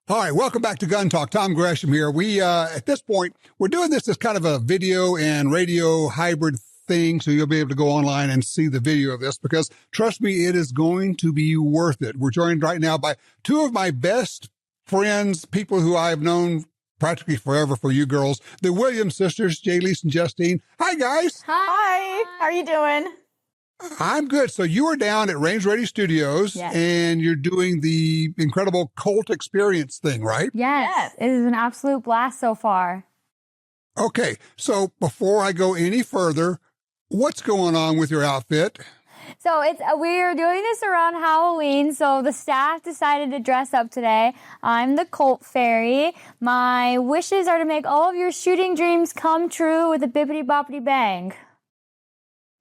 All right, welcome back to Gun Talk. Tom Gresham here. We, at this point, we're doing this as kind of a video and radio hybrid thing, so you'll be able to go online and see the video of this because, trust me, it is going to be worth it. We're joined right now by two of my best friends, people who I've known practically forever for you girls, the Williams sisters, Jalise and Justine. Hi, guys. Hi. How are you doing? I'm good. So you are down at Range Ready Studios, yes, and you're doing the incredible Colt Experience thing, right? Yes. It is an absolute blast so far. Okay. So before I go any further, what's going on with your outfit? So we're doing this around Halloween, so the staff decided to dress up today. I'm the Colt Fairy. My wishes are to make all of your shooting dreams come true with a bippity-boppity bang.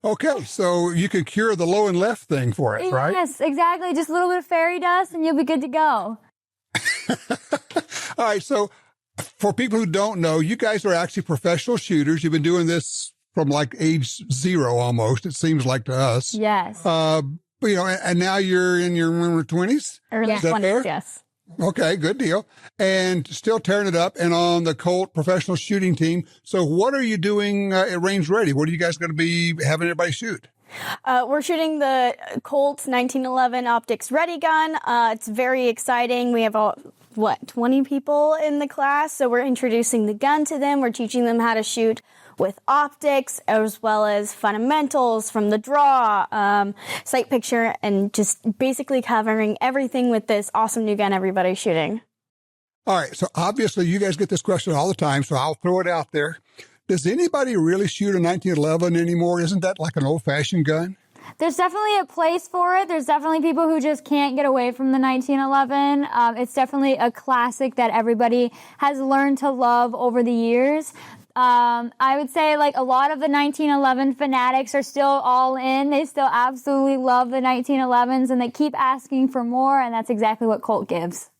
Okay, so you can cure the low and left thing for it, right? Yes, exactly. Just a little bit of fairy dust and you'll be good to go. All right, so for people who don't know, you guys are actually professional shooters. You've been doing this from like age 0 almost, it seems like to us. Yes. You know, and now you're in your 20s? Early 20s, yes. Okay, good deal. And still tearing it up and on the Colt professional shooting team. So what are you doing at Range Ready? What are you guys going to be having everybody shoot? We're shooting the Colt 1911 Optics Ready gun. It's very exciting. We have 20 people in the class. So we're introducing the gun to them. We're teaching them how to shoot with optics as well as fundamentals from the draw, sight picture, and just basically covering everything with this awesome new gun everybody's shooting. All right. So obviously you guys get this question all the time, so I'll throw it out there. Does anybody really shoot a 1911 anymore? Isn't that like an old-fashioned gun? There's definitely a place for it. There's definitely people who just can't get away from the 1911. It's definitely a classic that everybody has learned to love over the years. I would say like a lot of the 1911 fanatics are still all in. They still absolutely love the 1911s and they keep asking for more. And that's exactly what Colt gives.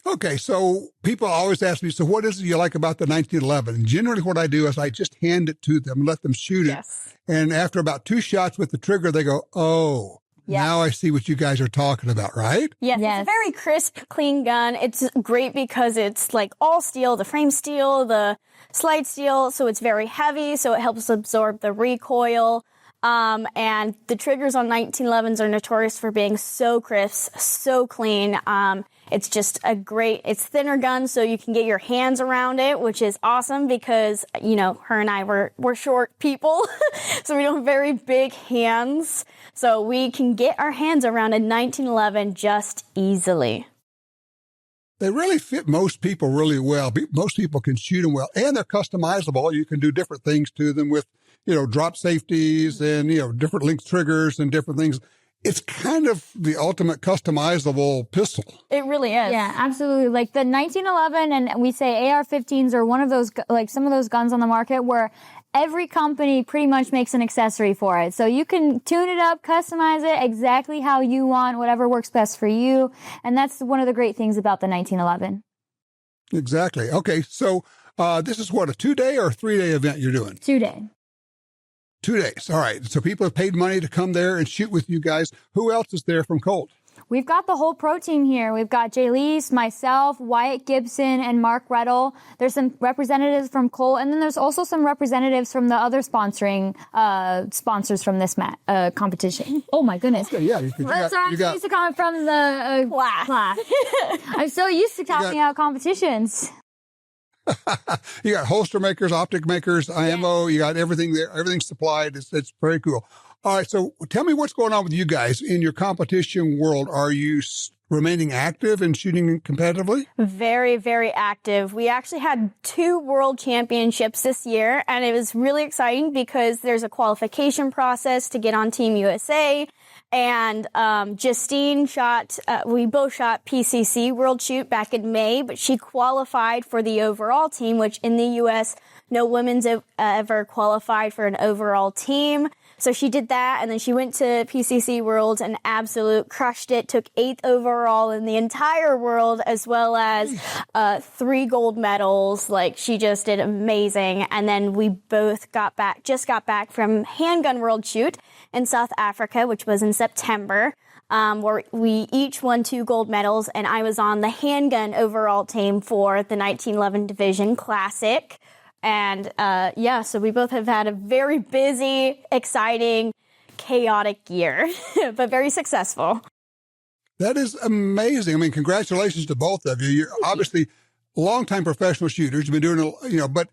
Okay. So people always ask me, so what is it you like about the 1911? And generally what I do is I just hand it to them, let them shoot it. Yes. And after about 2 shots with the trigger, they go, oh, yes, now I see what you guys are talking about, right? Yes, yes. It's a very crisp, clean gun. It's great because it's like all steel, the frame steel, the slide steel, so it's very heavy, so it helps absorb the recoil. And the triggers on 1911s are notorious for being so crisp, so clean. It's just it's thinner gun, so you can get your hands around it, which is awesome because, you know, her and I we're short people, so we don't have very big hands. So we can get our hands around a 1911 just easily. They really fit most people really well. Most people can shoot them well, and they're customizable. You can do different things to them with, you know, drop safeties and, you know, different length triggers and different things. It's kind of the ultimate customizable pistol. It really is. Yeah, absolutely. Like the 1911 and we say AR-15s are one of those, like some of those guns on the market where every company pretty much makes an accessory for it. So you can tune it up, customize it exactly how you want, whatever works best for you. And that's one of the great things about the 1911. Exactly. Okay. So this is what, a 2-day or a 3-day event you're doing? 2-day. 2 days. All right. So people have paid money to come there and shoot with you guys. Who else is there from Colt? We've got the whole pro team here. We've got Jalise, myself, Wyatt Gibson, and Mark Rettel. There's some representatives from Colt, and then there's also some representatives from the other sponsors from this competition. Oh my goodness! Okay, yeah, I'm so used to coming from the class. I'm so used to talking about competitions. You got holster makers, optic makers, IMO. You got everything there. Everything's supplied. It's very cool. All right. So tell me what's going on with you guys in your competition world. Are you remaining active and shooting competitively? Very, very active. We actually had 2 world championships this year, and it was really exciting because there's a qualification process to get on Team USA. And Justine we both shot PCC World Shoot back in May, but she qualified for the overall team, which in the U.S., no women's ever qualified for an overall team. So she did that, and then she went to PCC Worlds and absolute crushed it, took 8th overall in the entire world, as well as 3 gold medals. Like, she just did amazing. And then we both got back from Handgun World Shoot in South Africa, which was in September. where we each won 2 gold medals, and I was on the handgun overall team for the 1911 Division Classic. And so we both have had a very busy, exciting, chaotic year, but very successful. That is amazing. I mean, congratulations to both of you. You're obviously longtime professional shooters. You've been doing, but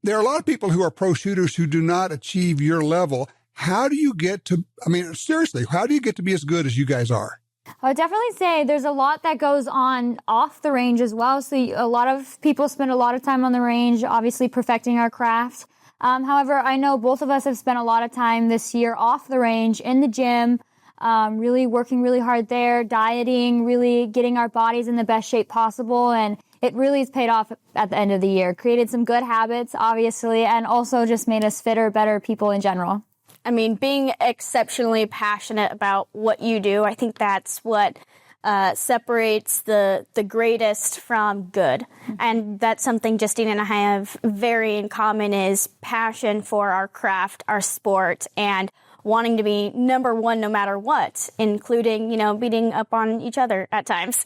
there are a lot of people who are pro shooters who do not achieve your level. How do you get to, seriously, how do you get to be as good as you guys are? I would definitely say there's a lot that goes on off the range as well. So a lot of people spend a lot of time on the range, obviously perfecting our craft. However, I know both of us have spent a lot of time this year off the range, in the gym, really working really hard there, dieting, really getting our bodies in the best shape possible. And it really has paid off at the end of the year. Created some good habits, obviously, and also just made us fitter, better people in general. I mean, being exceptionally passionate about what you do, I think that's what separates the greatest from good. And that's something Justine and I have very in common, is passion for our craft, our sport, and wanting to be number one no matter what, including, beating up on each other at times.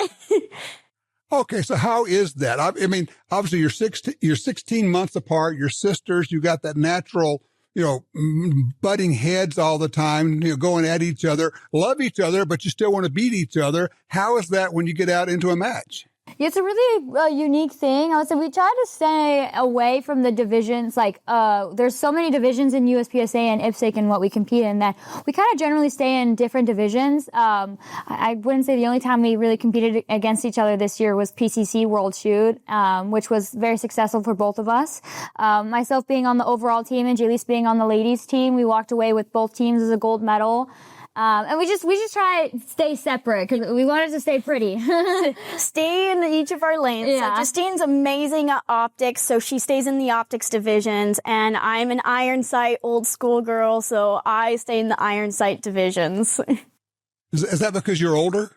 Okay, so how is that? I mean, obviously you're 16 months apart, you're sisters, you got that natural, butting heads all the time, going at each other, love each other, but you still want to beat each other. How is that when you get out into a match? It's a really unique thing. I would say we try to stay away from the divisions. There's so many divisions in USPSA and IPSC and what we compete in that we kind of generally stay in different divisions. I wouldn't say the only time we really competed against each other this year was PCC World Shoot, which was very successful for both of us. Myself being on the overall team and Jalise being on the ladies team, we walked away with both teams as a gold medal. And we just try to stay separate because we wanted to stay pretty. Stay in each of our lanes. Yeah. So Justine's amazing at optics, so she stays in the optics divisions, and I'm an iron sight old school girl, so I stay in the iron sight divisions. Is that because you're older?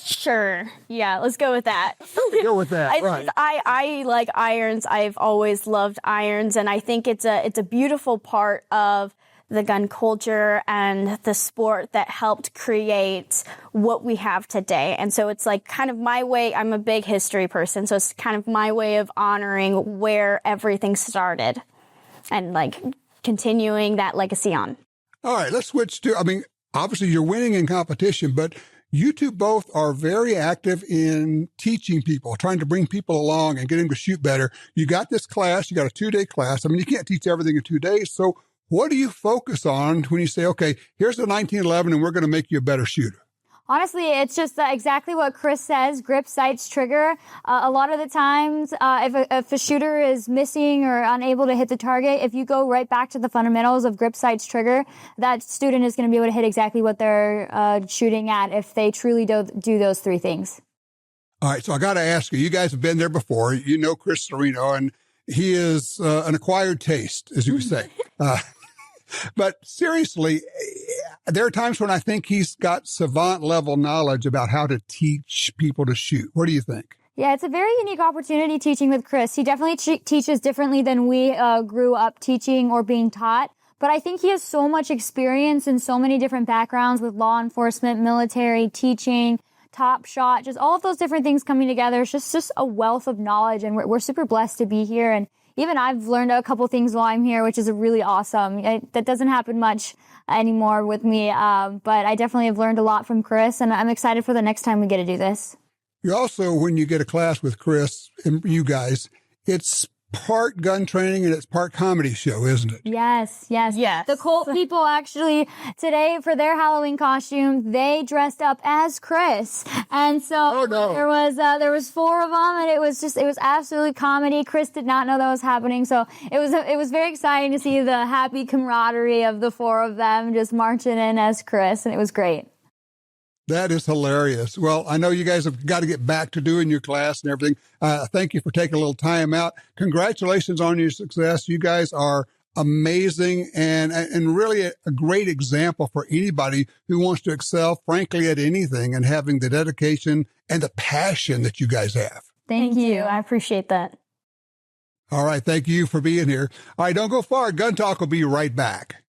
Sure. Yeah, let's go with that. Go with that, right. I like irons. I've always loved irons, and I think it's a beautiful part of the gun culture and the sport that helped create what we have today. And so it's like kind of my way. I'm a big history person, so it's kind of my way of honoring where everything started and like continuing that legacy on. All right, let's switch to, obviously you're winning in competition, but you two both are very active in teaching people, trying to bring people along and get them to shoot better. You got this class, you got a 2-day class. You can't teach everything in 2 days. So what do you focus on when you say, okay, here's the 1911 and we're going to make you a better shooter? Honestly, it's just exactly what Chris says, grip, sights, trigger. A lot of the times, if a shooter is missing or unable to hit the target, if you go right back to the fundamentals of grip, sights, trigger, that student is going to be able to hit exactly what they're shooting at if they truly do those 3 things. All right, so I got to ask you, you guys have been there before. You know Chris Serino, and he is an acquired taste, as you would say. But seriously, there are times when I think he's got savant level knowledge about how to teach people to shoot. What do you think? Yeah, it's a very unique opportunity teaching with Chris. He definitely teaches differently than we grew up teaching or being taught. But I think he has so much experience in so many different backgrounds with law enforcement, military, teaching, Top Shot, just all of those different things coming together. It's just a wealth of knowledge, and we're super blessed to be here. And even I've learned a couple things while I'm here, which is really awesome. That doesn't happen much anymore with me, but I definitely have learned a lot from Chris, and I'm excited for the next time we get to do this. You also, when you get a class with Chris and you guys, it's part gun training and it's part comedy show, isn't it? Yes. Yes. The Colt people actually today for their Halloween costume, they dressed up as Chris. And so there was 4 of them, and it was absolutely comedy. Chris did not know that was happening. So it was very exciting to see the happy camaraderie of the 4 of them just marching in as Chris, and it was great. That is hilarious. Well, I know you guys have got to get back to doing your class and everything. Thank you for taking a little time out. Congratulations on your success. You guys are amazing and really a great example for anybody who wants to excel, frankly, at anything, and having the dedication and the passion that you guys have. Thank you. I appreciate that. All right. Thank you for being here. All right. Don't go far. Gun Talk will be right back.